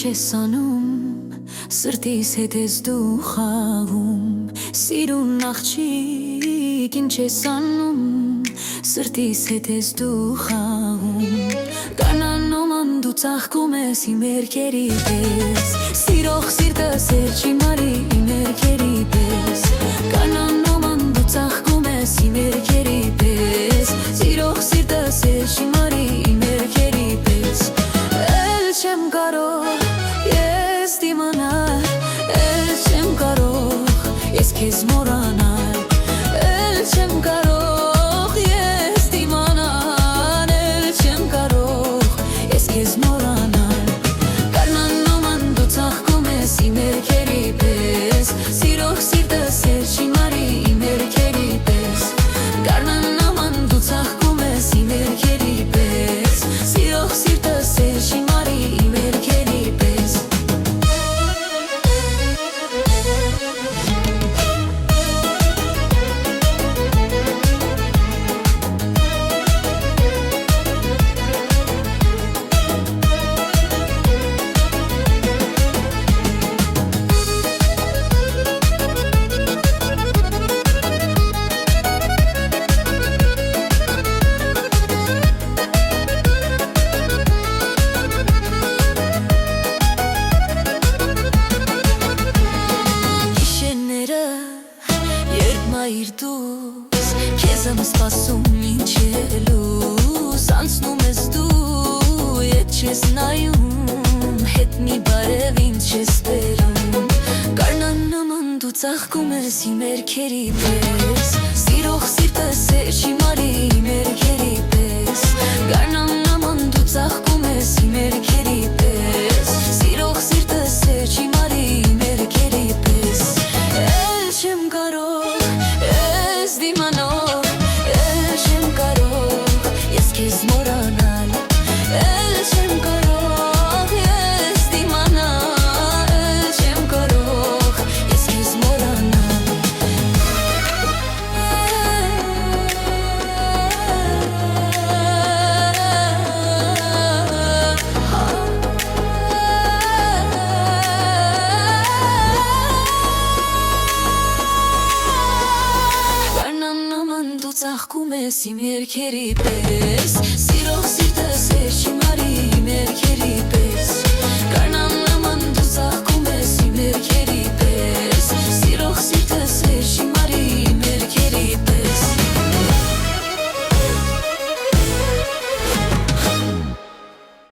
ես անում, սրտիս հետ ես դու խաղում, սիրուն աղջիկ ինչ ես անում, սրտիս հետ ես դու խաղում, կանանոման դու ծաղկում ես իմ երկերի պես, սիրող սիրտս էր չի մարի իմ երկերի պես, կանանոման դու ծաղկում ես իմ երկերի պես, սիրող սիրտս էր չի մարի իմ երկերի պես, էլ չեմ կարող ես դիմանալ, էլ չեմ կարող ես քեզ մոռանալ, էլ չեմ կարող ես դիմանալ, էլ չեմ կարող ես քեզ մոռանալ, կանանոման դու ծաղկում ես իմ երկերի պես, սիրող սիրտս էր չի մարի իմ երկերի պես, կանանոման դու ծաղկում ես իմ երկերի պես, սիրող սիրտս էր չի մարի իմ երկերի պես. Մայր դուս, քեզ եմ սպասում մինչելուս, անցնում ես դու, ետ չես նայում, հետ մի բարև ինչ ես բերում, կանանոման դու ծաղկում ես իմ երկերի պես, սիրող սիրտս էր չի մարի իմ երկերի պես, կանանոման դու ծաղկում ես իմ երկերի պես, սիրող սիրտս էր չի մարի իմ երկերի պես, էլ չեմ կարող դիմանալ, էլ չեմ կարող ես քեզ մոռանալ, էլ չեմ կարող ես դիմանալ, էլ չեմ կարող ես քեզ մոռանալ. Ծաղկում ես իմ երկերի պես, սիրող սիրտս